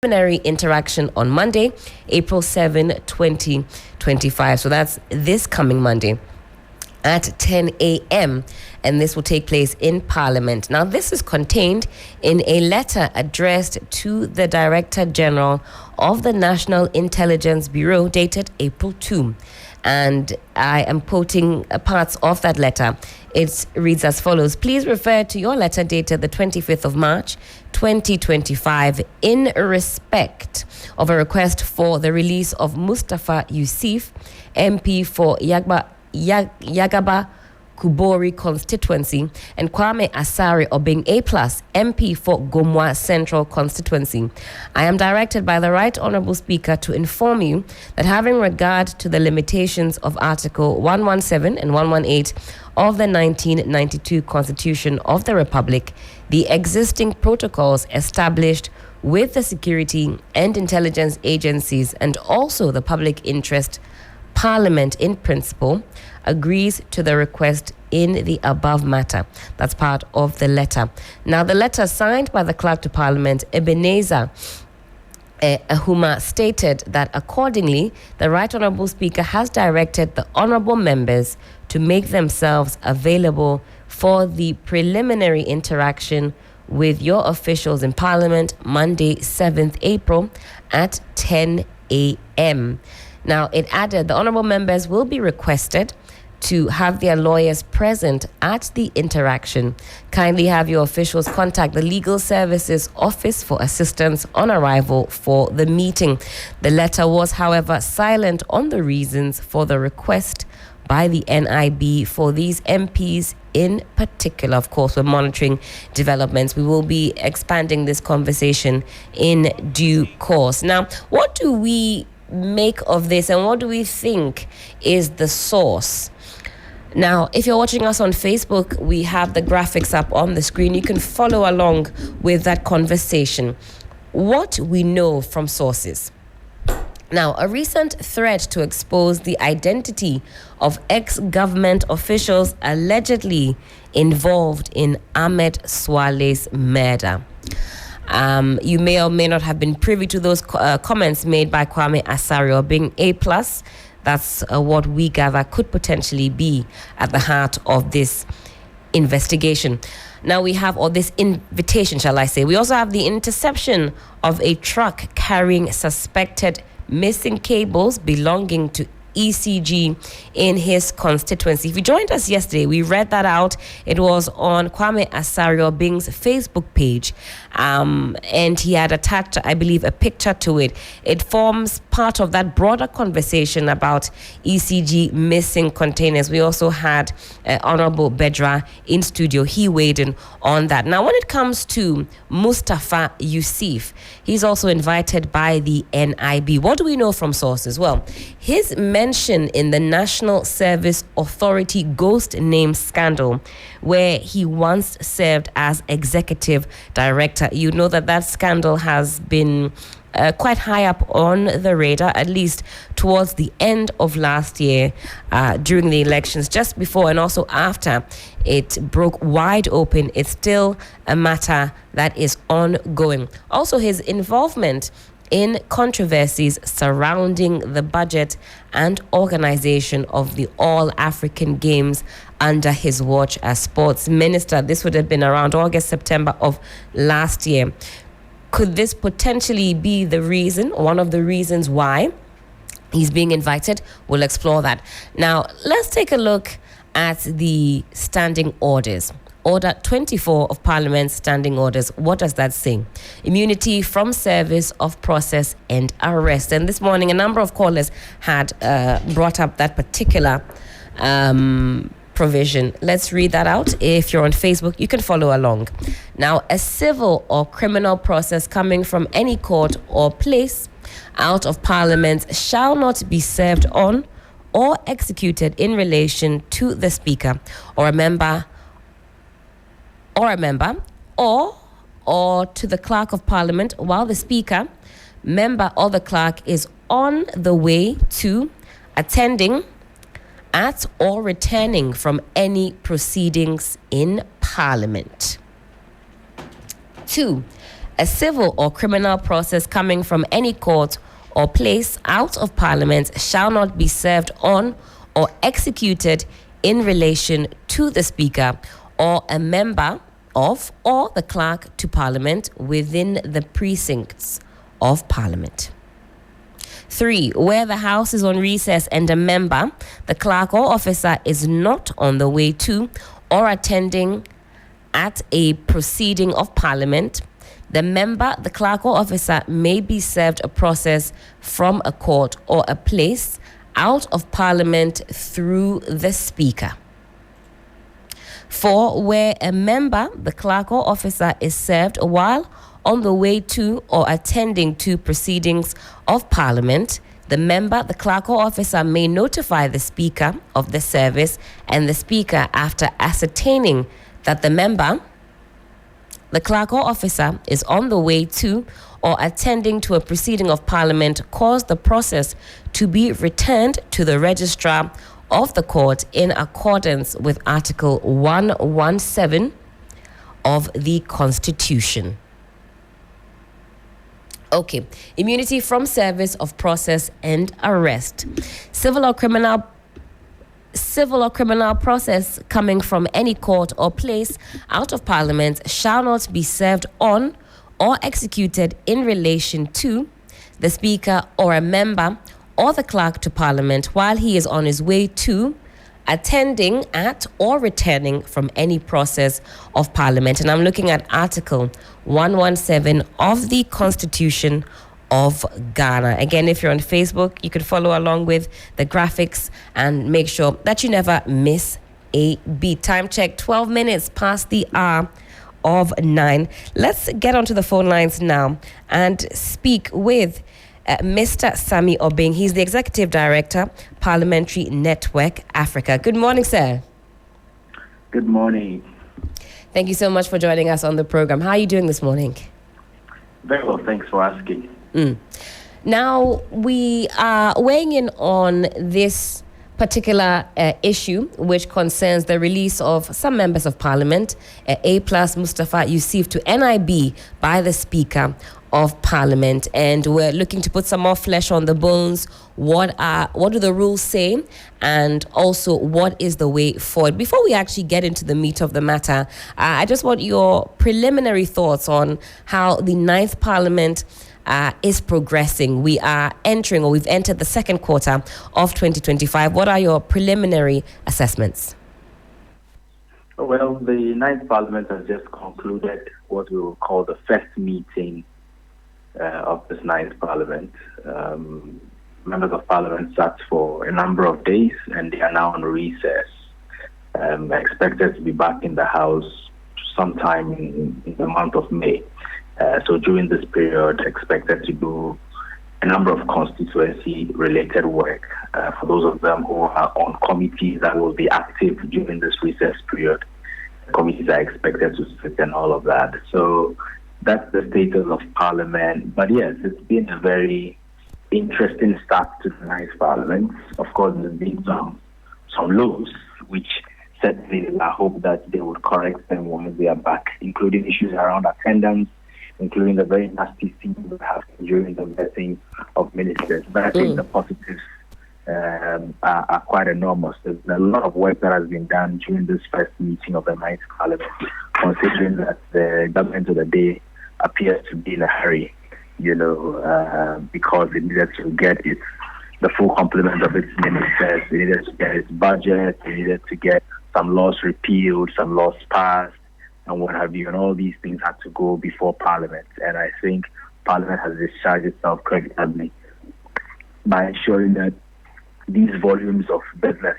preliminary interaction on Monday, April 7, 2025. So that's this coming Monday at 10 a.m. and this will take place in Parliament. Now, this is contained in a letter addressed to the Director General of the National Intelligence Bureau dated April 2. And I am quoting parts of that letter. It reads as follows. Please refer to your letter dated the 25th of March, 2025 in respect of a request for the release of Mustafa Yusuf, MP for Yagaba Kubori constituency, and Kwame Asare Obing A+, MP for Gomwa Central constituency. I am directed by the Right Honourable Speaker to inform you that having regard to the limitations of Article 117 and 118 of the 1992 Constitution of the Republic, the existing protocols established with the security and intelligence agencies and also the public interest, Parliament in principle agrees to the request in the above matter. That's part of the letter. Now, the letter signed by the Clerk to Parliament, Ebenezer Ahuma, stated that accordingly, the Right Honourable Speaker has directed the honourable members to make themselves available for the preliminary interaction with your officials in Parliament Monday, 7th April at 10 a.m. Now, it added the honourable members will be requested to have their lawyers present at the interaction. Kindly have your officials contact the Legal Services Office for assistance on arrival for the meeting. The letter was, however, silent on the reasons for the request by the NIB for these MPs in particular. Of course, we're monitoring developments. We will be expanding this conversation in due course. Now, what do we make of this and what do we think is the source? Now, if you're watching us on Facebook, we have the graphics up on the screen. You can follow along with that conversation. What we know from sources. Now, a recent threat to expose the identity of ex-government officials allegedly involved in Ahmed Swale's murder. You may or may not have been privy to those comments made by Kwame Asare being A+. That's what we gather could potentially be at the heart of this investigation. Now we have, or this invitation, shall I say. We also have the interception of a truck carrying suspected missing cables belonging to ECG in his constituency. If you joined us yesterday, we read that out. It was on Kwame Asare Bing's Facebook page, and he had attached, I believe, a picture to it. It forms part of that broader conversation about ECG missing containers. We also had Honorable Bedra in studio. He weighed in on that. Now, when it comes to Mustafa Yusuf, he's also invited by the NIB. What do we know from sources? Well, his mention in the National Service Authority ghost name scandal, where he once served as executive director. You know that scandal has been quite high up on the radar, at least towards the end of last year, during the elections, just before and also after it broke wide open. It's still a matter that is ongoing. Also, his involvement in controversies surrounding the budget and organization of the All-African Games under his watch as sports minister. This would have been around August, September of last year. Could this potentially be the reason, or one of the reasons why he's being invited? We'll explore that. Now, let's take a look at the standing orders. Order 24 of Parliament's standing orders. What does that say? Immunity from service of process and arrest. And this morning, a number of callers had brought up that particular provision. Let's read that out. If you're on Facebook, you can follow along. Now, a civil or criminal process coming from any court or place out of Parliament shall not be served on or executed in relation to the Speaker or a member or to the Clerk of Parliament while the Speaker, member or the Clerk is on the way to, attending at or returning from any proceedings in Parliament. 2. A civil or criminal process coming from any court or place out of Parliament shall not be served on or executed in relation to the Speaker or a member of or the clerk to Parliament within the precincts of Parliament. 3. Where the House is on recess and a member, the clerk or officer is not on the way to or attending at a proceeding of Parliament, the member, the clerk or officer may be served a process from a court or a place out of Parliament through the Speaker. 4. Where a member, the clerk or officer is served while on the way to or attending to proceedings of Parliament, the member, the clerk or officer may notify the Speaker of the service and the Speaker, after ascertaining that the member, the clerk or officer is on the way to or attending to a proceeding of Parliament, cause the process to be returned to the registrar of the court in accordance with Article 117 of the Constitution. Okay, immunity from service of process and arrest. Civil or criminal process coming from any court or place out of Parliament shall not be served on or executed in relation to the Speaker or a member or the clerk to Parliament while he is on his way to, attending at, or returning from any process of Parliament. And I'm looking at Article 117 of the Constitution of Ghana. Again, if you're on Facebook, you can follow along with the graphics and make sure that you never miss a beat. Time check, 12 minutes past the hour of 9. Let's get onto the phone lines now and speak with Mr. Sami Obing. He's the Executive Director, Parliamentary Network Africa. Good morning, sir. Good morning. Thank you so much for joining us on the program. How are you doing this morning? Very well, thanks for asking. Now, we are weighing in on this particular issue, which concerns the release of some members of Parliament, A+ Mustafa Yusuf, to NIB by the Speaker of Parliament, and we're looking to put some more flesh on the bones. What do the rules say, and also what is the way forward? Before we actually get into the meat of the matter, I just want your preliminary thoughts on how the 9th Parliament is progressing. We've entered the second quarter of 2025. What are your preliminary assessments? Well, the 9th Parliament has just concluded what we will call the first meeting of this 9th Parliament. Members of Parliament sat for a number of days and they are now on recess. Expected to be back in the House sometime in the month of May. So during this period, expected to do a number of constituency-related work. For those of them who are on committees that will be active during this recess period, committees are expected to sit and all of that. So that's the status of Parliament. But yes, it's been a very interesting start to the 9th Parliament. Of course, there's been some lows, which certainly I hope that they would correct them when they are back, including issues around attendance, including the very nasty things that happened during the vetting of ministers. But I think the positives are quite enormous. There's a lot of work that has been done during this first meeting of the 9th Parliament, considering that the government of the day appears to be in a hurry, because it needed to get the full complement of its ministers. It needed to get its budget. It needed to get some laws repealed, some laws passed, and what have you. And all these things had to go before Parliament. And I think Parliament has discharged itself creditably by ensuring that these volumes of business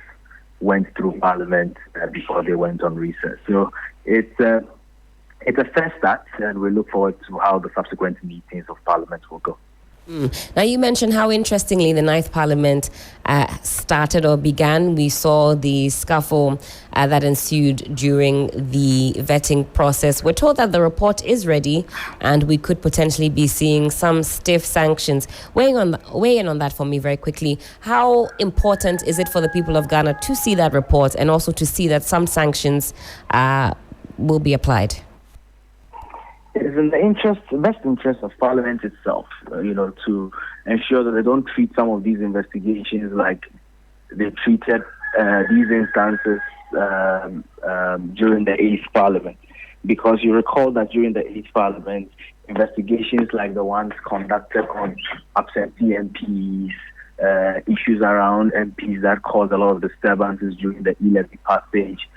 went through Parliament before they went on recess. So it's a fair start, and we look forward to how the subsequent meetings of Parliament will go. Now, you mentioned how interestingly the 9th Parliament started or began. We saw the scuffle that ensued during the vetting process. We're told that the report is ready and we could potentially be seeing some stiff sanctions. Weigh in on that for me very quickly. How important is it for the people of Ghana to see that report and also to see that some sanctions will be applied? It is in the best interest of Parliament itself, to ensure that they don't treat some of these investigations like they treated these instances during the 8th Parliament. Because you recall that during the 8th Parliament, investigations like the ones conducted on absentee MPs, issues around MPs that caused a lot of disturbances during the e-levy passage,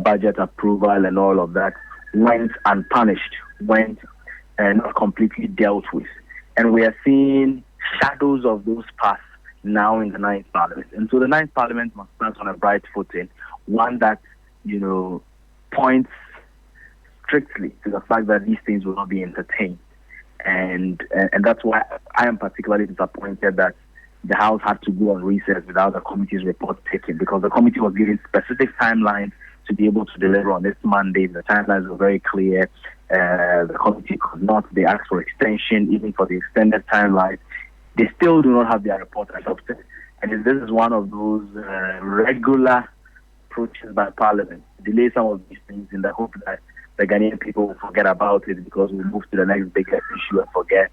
budget approval and all of that, went unpunished, went not completely dealt with. And we are seeing shadows of those past now in the 9th Parliament. And so the 9th Parliament must stand on a bright footing, one that, points strictly to the fact that these things will not be entertained. And that's why I am particularly disappointed that the House had to go on recess without the committee's report taken, because the committee was given specific timelines to be able to deliver on this Monday. The timelines were very clear. The committee could not. They asked for extension, even for the extended timeline. They still do not have their report adopted. And this is one of those regular approaches by Parliament, delay some of these things in the hope that the Ghanaian people will forget about it because we'll move to the next biggest issue and forget.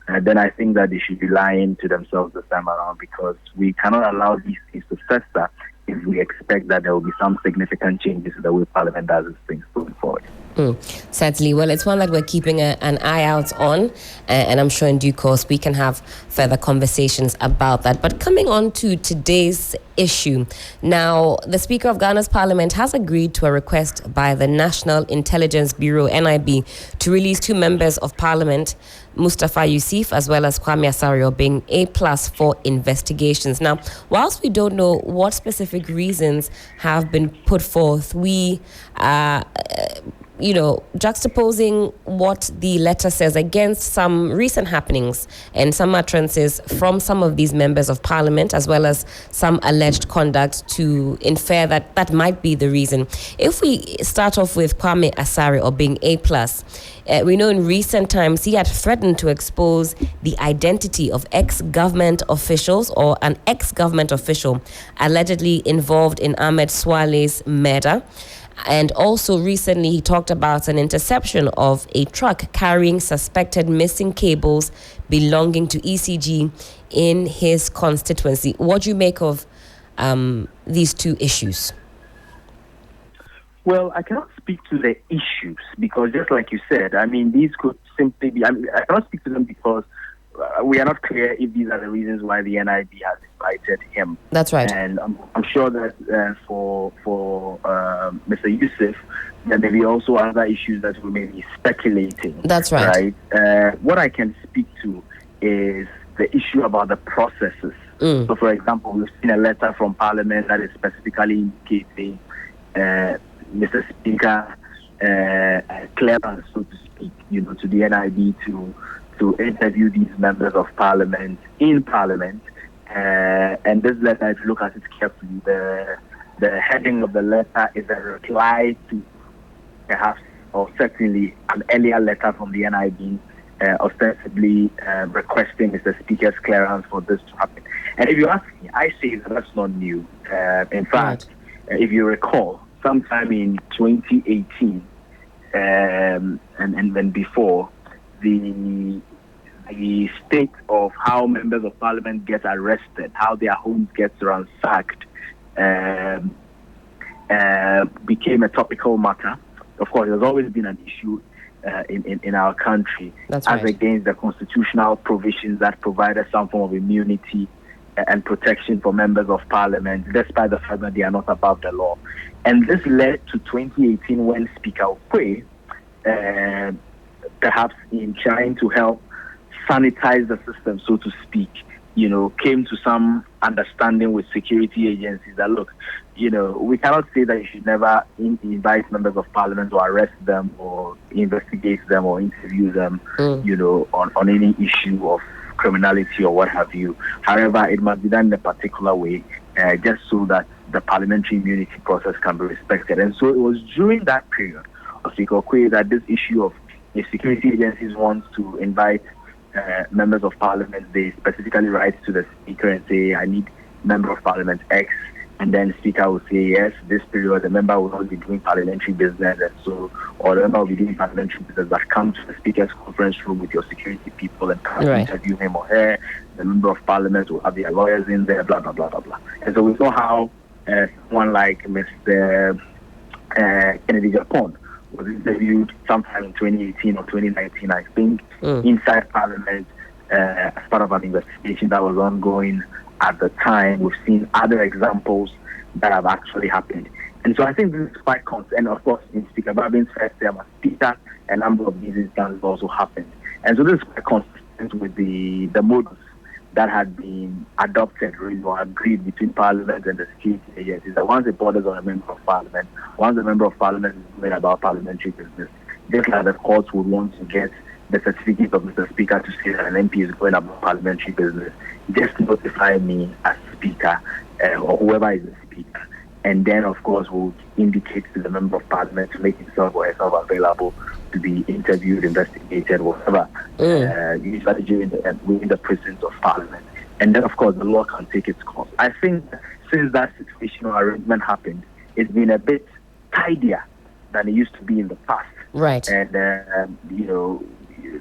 And then I think that they should be lying to themselves this time around, because we cannot allow these things to fester if we expect that there will be some significant changes to the way Parliament does its things going forward. Certainly. Well, it's one that we're keeping an eye out on, and I'm sure in due course we can have further conversations about that. But coming on to today's issue, now the Speaker of Ghana's Parliament has agreed to a request by the National Intelligence Bureau, NIB, to release 2 members of Parliament, Mustafa Yusuf as well as Kwame Asario, being A+ for investigations. Now, whilst we don't know what specific reasons have been put forth, we juxtaposing what the letter says against some recent happenings and some utterances from some of these members of Parliament, as well as some alleged conduct, to infer that that might be the reason. If we start off with Kwame Asario, or being A+, we know in recent times he had threatened to expose the identity of ex-government officials, or an ex-government official allegedly involved in Ahmed Swale's murder. And also recently he talked about an interception of a truck carrying suspected missing cables belonging to ECG in his constituency. What do you make of these 2 issues? Well, I cannot speak to the issues because, just like you said, these could simply be... I cannot speak to them because we are not clear if these are the reasons why the NIB has invited him. That's right. And I'm sure that for Mr. Yusuf, there may be also other issues that we may be speculating. That's right. What I can speak to is the issue about the processes. So, for example, we've seen a letter from Parliament that is specifically indicating Mr. Speaker clearance, so to speak, to the NIB to interview these members of Parliament in Parliament. And this letter, if you look at it carefully, the heading of the letter is a reply to perhaps or certainly an earlier letter from the NIB ostensibly requesting Mr. Speaker's clearance for this to happen. And if you ask me, I say that that's not new. In fact, if you recall, sometime in 2018 and then before, the state of how members of Parliament get arrested, how their homes get ransacked, became a topical matter. Of course, there's always been an issue in our country against the constitutional provisions that provided some form of immunity and protection for members of Parliament, despite the fact that they are not above the law. And this led to 2018 when Speaker Okwe, perhaps in trying to help sanitize the system, so to speak, came to some understanding with security agencies that, look, we cannot say that you should never invite members of Parliament or arrest them or investigate them or interview them, on any issue of criminality or what have you. However, it must be done in a particular way, just so that the parliamentary immunity process can be respected. And so it was during that period of Speaker Okwe that this issue of if security agencies want to invite members of Parliament, they specifically write to the Speaker and say, I need member of Parliament X And then Speaker will say, yes, this period the member will not be doing parliamentary business, and so, or the member will be doing parliamentary business, but come to the Speaker's conference room with your security people and come interview him or her. The member of parliament will have their lawyers in there, blah, blah, blah, blah, blah. And so we saw how someone like Mr. Kennedy Japan was interviewed sometime in 2018 or 2019, I think, inside Parliament as part of an investigation that was ongoing at the time. We've seen other examples that have actually happened. And so I think this is quite constant. And of course, in Speaker Bagbin's first term as Speaker, a number of these instances also happened. And so this is quite consistent with the modus that had been adopted really, or agreed between Parliament and the security agencies, that once it borders on a member of Parliament, once a member of Parliament is made about parliamentary business, just like the courts would want to get the certificate of Mr. Speaker to say that an MP is going about parliamentary business, just notify me as Speaker or whoever is the Speaker. And then, of course, we'll indicate to the member of Parliament to make himself or herself available to be interviewed, investigated, whatever, usually within the presence of Parliament. And then, of course, the law can take its course. I think since that situation or arrangement happened, it's been a bit tidier than it used to be in the past. Right. And,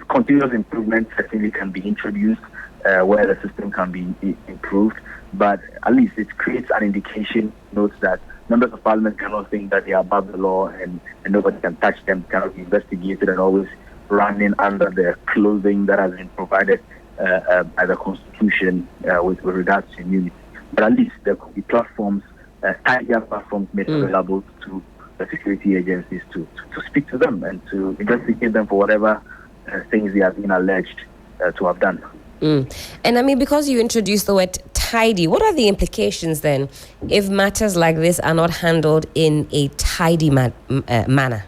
continuous improvement certainly can be introduced where the system can be improved, but at least it creates an indication, notes that members of Parliament cannot think that they are above the law and nobody can touch them, cannot be investigated and always running under the clothing that has been provided by the Constitution with regards to immunity. But at least there could be platforms, tidier platforms made available to the security agencies to speak to them and to investigate them for whatever things they have been alleged to have done. And I mean, because you introduced the word tidy, what are the implications then if matters like this are not handled in a tidy manner?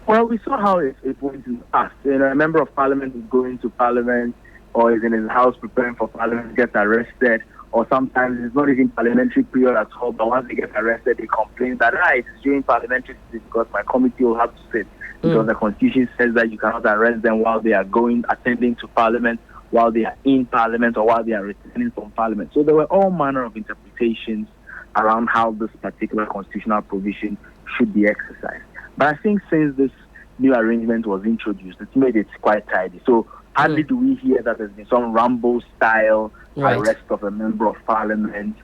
Well, we saw how it went in the past. A member of Parliament is going to Parliament or is in his house preparing for Parliament, gets arrested, or sometimes it's not even parliamentary period at all, but once they get arrested, they complain that, it's during parliamentary because my committee will have to sit. Because the Constitution says that you cannot arrest them while they are attending to Parliament, while they are in Parliament, or while they are returning from Parliament. So there were all manner of interpretations around how this particular constitutional provision should be exercised. But I think since this new arrangement was introduced, it's made it quite tidy. So hardly do we hear that there's been some Rambo-style arrest of a member of Parliament,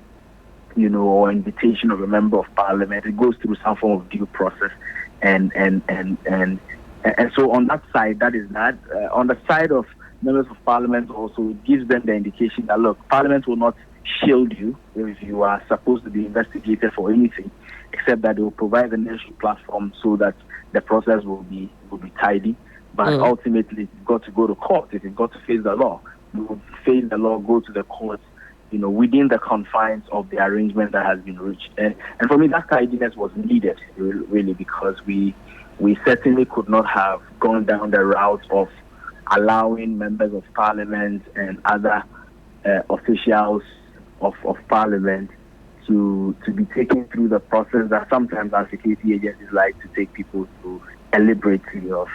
or invitation of a member of Parliament. It goes through some form of due process. And so on that side, that is that. On the side of members of Parliament also, it gives them the indication that, look, Parliament will not shield you if you are supposed to be investigated for anything, except that they will provide the necessary platform so that the process will be tidy. But ultimately, you've got to go to court. If you've got to face the law, you will face the law, go to the courts, within the confines of the arrangement that has been reached. And for me, that tidiness was needed, really, because we certainly could not have gone down the route of allowing members of Parliament and other officials of Parliament to be taken through the process that sometimes our security agencies like to take people through deliberately of,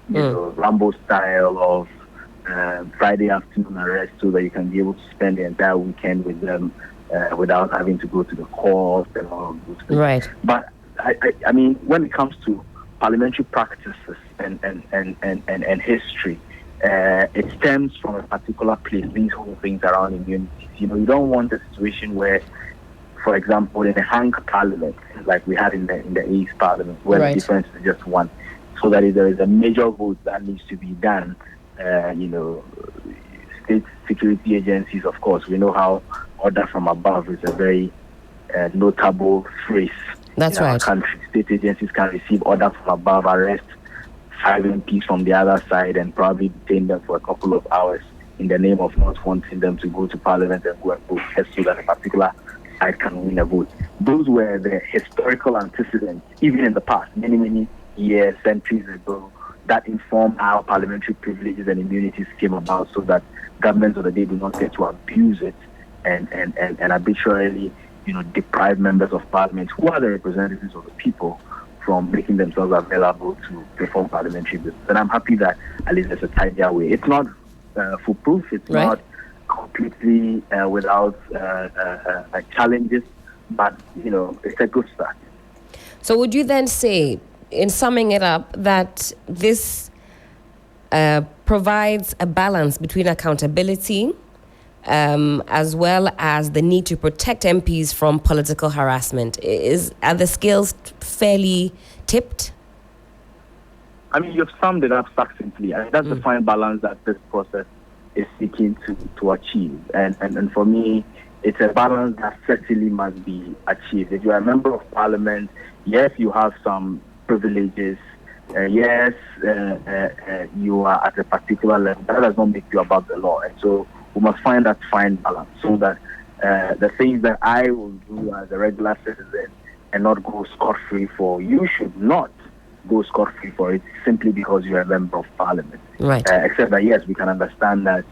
Rambo style of Friday afternoon arrest, so that you can be able to spend the entire weekend with them without having to go to the court and all of those things. Right. But I mean, when it comes to parliamentary practices and history, it stems from a particular place. These whole things around immunities. You don't want a situation where, for example, in a hung parliament like we had in the 8th Parliament, where the difference is just one, so that if there is a major vote that needs to be done. State security agencies, of course, we know how order from above is a very notable phrase. That's in our right. country. State agencies can receive order from above, arrest 5 MPs from the other side, and probably detain them for a couple of hours in the name of not wanting them to go to Parliament and go and vote, just so that a particular side can win a vote. Those were the historical antecedents, even in the past, many, many years, centuries ago, that inform how parliamentary privileges and immunities came about, so that governments of the day do not get to abuse it and arbitrarily, deprive members of Parliament, who are the representatives of the people, from making themselves available to perform parliamentary business. And I'm happy that at least there's a tidier way. It's not foolproof. It's not completely without challenges, but it's a good start. So would you then say, in summing it up, that this provides a balance between accountability as well as the need to protect MPs from political harassment? Are the scales fairly tipped? I mean, you've summed it up succinctly. I mean, that's the fine balance that this process is seeking to achieve. And for me, it's a balance that certainly must be achieved. If you're a member of parliament, yes, you have some privileges. Yes, you are at a particular level. That does not make you above the law. And so we must find that fine balance so that the things that I will do as a regular citizen and not go scot-free for, you should not go scot-free for it simply because you're a member of parliament. Right. Except that, yes, we can understand that,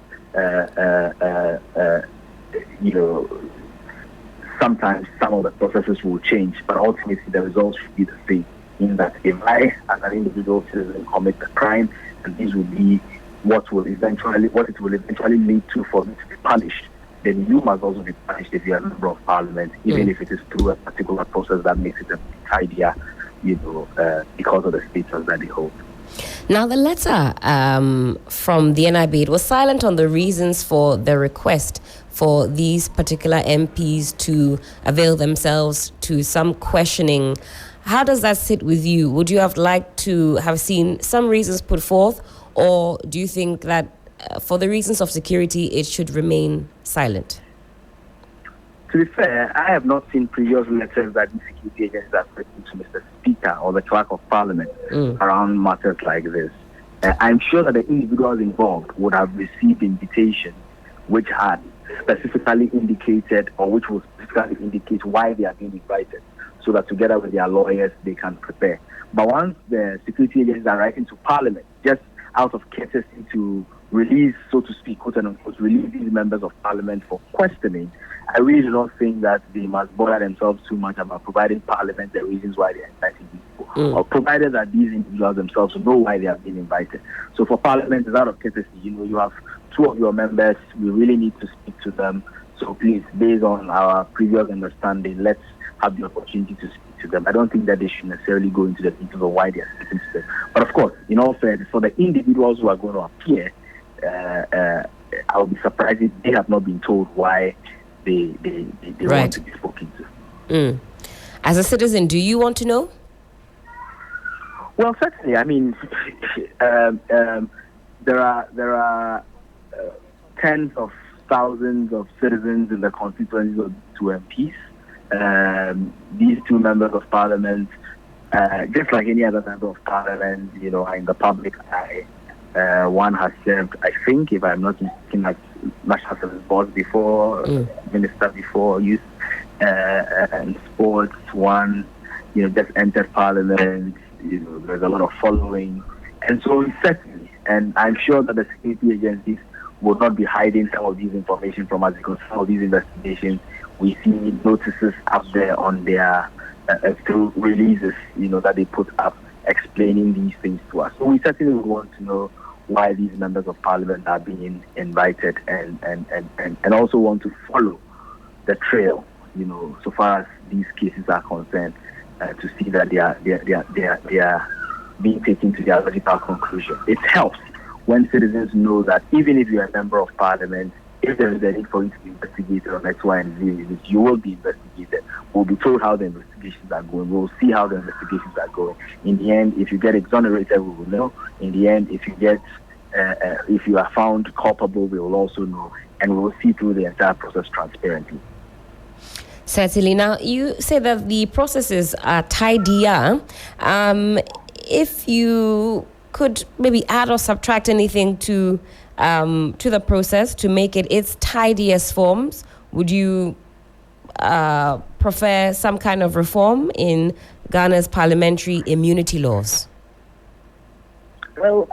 sometimes some of the processes will change, but ultimately the results should be the same. In that, if I, as an individual citizen, commit a crime, and this will be what it will eventually lead to for me to be punished, then you must also be punished if you're a member of parliament, even if it is through a particular process that makes it a bit tidier, because of the status that they hold. Now, the letter from the NIB, it was silent on the reasons for the request for these particular MPs to avail themselves to some questioning. How does that sit with you? Would you have liked to have seen some reasons put forth, or do you think that for the reasons of security, it should remain silent? To be fair, I have not seen previous letters that the security agencies have written to Mr. Speaker or the Clerk of Parliament around matters like this. I'm sure that the individuals involved would have received invitations which had specifically indicated, or which will specifically indicate why they are being invited, so that together with their lawyers they can prepare. But once the security agencies are writing to Parliament, just out of courtesy to release, so to speak, quote unquote, release these members of Parliament for questioning, I really do not think that they must bother themselves too much about providing Parliament the reasons why they are inviting these people, or provided that these individuals themselves know why they have been invited. So for Parliament, it's out of courtesy. You have two of your members. We really need to speak to them. So please, based on our previous understanding, let's have the opportunity to speak to them. I don't think that they should necessarily go into the details of why they are speaking to them. But of course, in all fairness, for the individuals who are going to appear, I'll be surprised if they have not been told why they want to be spoken to. As a citizen, do you want to know? Well, certainly. I mean, there are tens of thousands of citizens in the constituencies of two MPs. These two members of Parliament, just like any other member of Parliament, are in the public eye. One has served, I think, if I'm not mistaken, as National Service Board before, Minister before, Youth and Sports. One, just entered Parliament. There's a lot of following, and so certainly, and I'm sure that the security agencies will not be hiding some of these information from us, because some of these investigations, we see notices up there on their through releases, that they put up explaining these things to us. So we certainly would want to know why these members of Parliament are being invited, and also want to follow the trail, so far as these cases are concerned, to see that they are being taken to their logical conclusion. It helps when citizens know that even if you're a member of Parliament, if there is a need for you to be investigated on X, Y, and Z reasons, you will be investigated. We'll be told how the investigations are going. We'll see how the investigations are going. In the end, if you get exonerated, we will know. In the end, if you are found culpable, we will also know. And we will see through the entire process transparently. Certainly. Now, you say that the processes are tidier. If you could maybe add or subtract anything to the process to make it its tidiest forms, would you prefer some kind of reform in Ghana's parliamentary immunity laws? Well,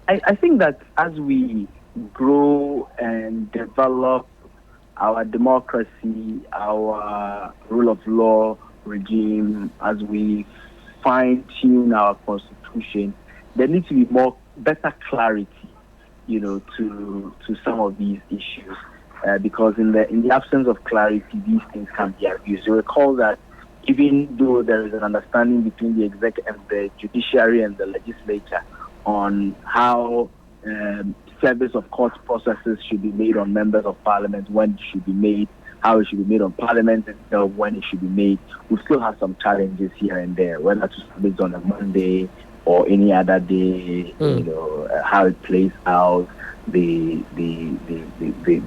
I think that as we grow and develop our democracy, our rule of law regime, as we fine-tune our constitution, there needs to be better clarity, to some of these issues. because in the absence of clarity, these things can be abused. You recall that even though there is an understanding between the executive and the judiciary and the legislature on how service of court processes should be made on members of parliament, when it should be made, how it should be made on parliament itself, when it should be made, we still have some challenges here and there, whether to submit on a Monday or any other day, how it plays out, the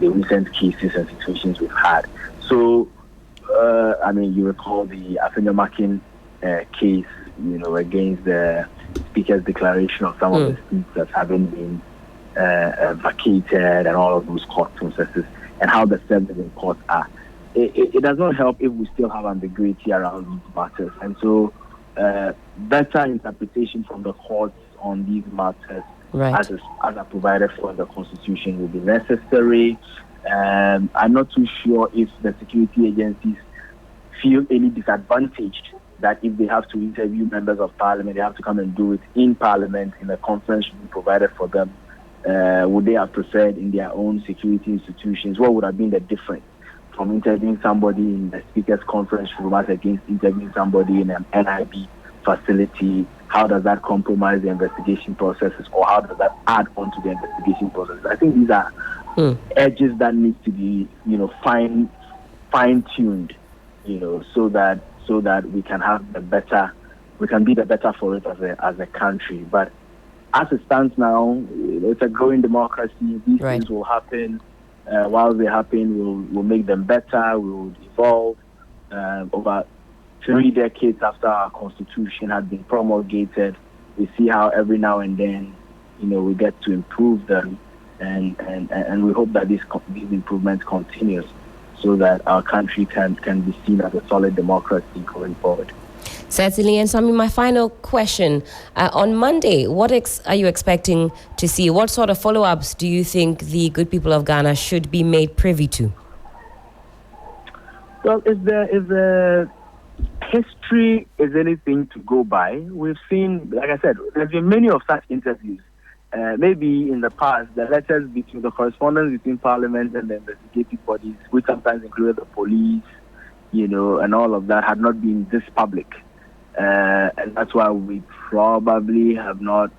recent cases and situations we've had. So, you recall the Afenyomakin case, against the Speaker's declaration of some of the seats that haven't been vacated and all of those court processes and how the services in court are. It does not help if we still have ambiguity around these matters. And so better interpretation from the courts on these matters as are provided for in the Constitution will be necessary. I'm not too sure if the security agencies feel any disadvantaged that if they have to interview members of parliament, they have to come and do it in parliament in a conference should be provided for them. Would they have preferred in their own security institutions? What would have been the difference from interviewing somebody in the Speaker's conference room as against interviewing somebody in an NIB facility? How does that compromise the investigation processes, or how does that add on to the investigation process? I think these are edges that need to be, fine-tuned, so that we can have we can be the better for it as a country. But as it stands now, it's a growing democracy. These things will happen. While they happen, we'll make them better. We'll evolve. Over 3 decades after our Constitution had been promulgated, we see how every now and then, we get to improve them, and we hope that these improvements continue, so that our country can be seen as a solid democracy going forward. Certainly. And Sami, my final question. On Monday, what are you expecting to see? What sort of follow-ups do you think the good people of Ghana should be made privy to? Well, if the history is anything to go by, we've seen, like I said, there's been many of such interviews. Maybe in the past, the letters between the correspondence between Parliament and the investigative bodies, which sometimes included the police, and all of that, had not been this public. And that's why we probably have not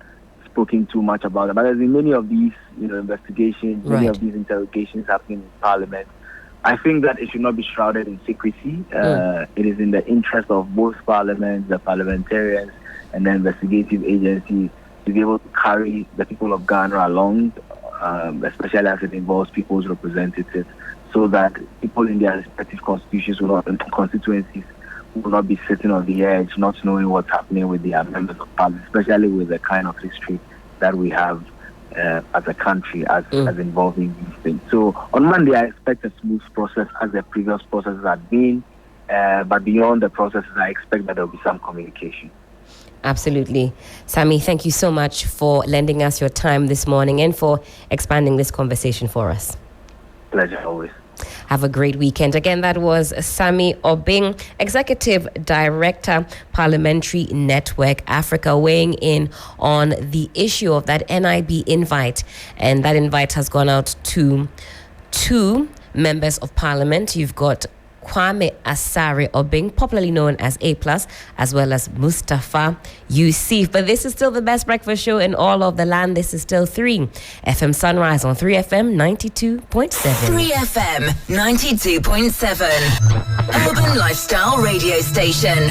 spoken too much about it. But there's been many of these, investigations, many of these interrogations happening in Parliament. I think that it should not be shrouded in secrecy. It is in the interest of both Parliament, the parliamentarians, and the investigative agencies to be able to carry the people of Ghana along, especially as it involves people's representatives, so that people in their respective constituencies will not be sitting on the edge, not knowing what's happening with their members of parliament, especially with the kind of history that we have as a country as involving these things. So on Monday, I expect a smooth process as the previous processes have been, but beyond the processes, I expect that there will be some communication. Absolutely. Sami, thank you so much for lending us your time this morning and for expanding this conversation for us. Pleasure always. Have a great weekend. Again, that was Sami Obing, Executive Director, Parliamentary Network Africa, weighing in on the issue of that NIB invite. And that invite has gone out to 2 members of Parliament. You've got Kwame Asare Obing, popularly known as A+, as well as Mustafa Yusuf. But this is still the best breakfast show in all of the land. This is still 3FM Sunrise on 3FM 92.7. 3FM 92.7. Urban Lifestyle Radio Station.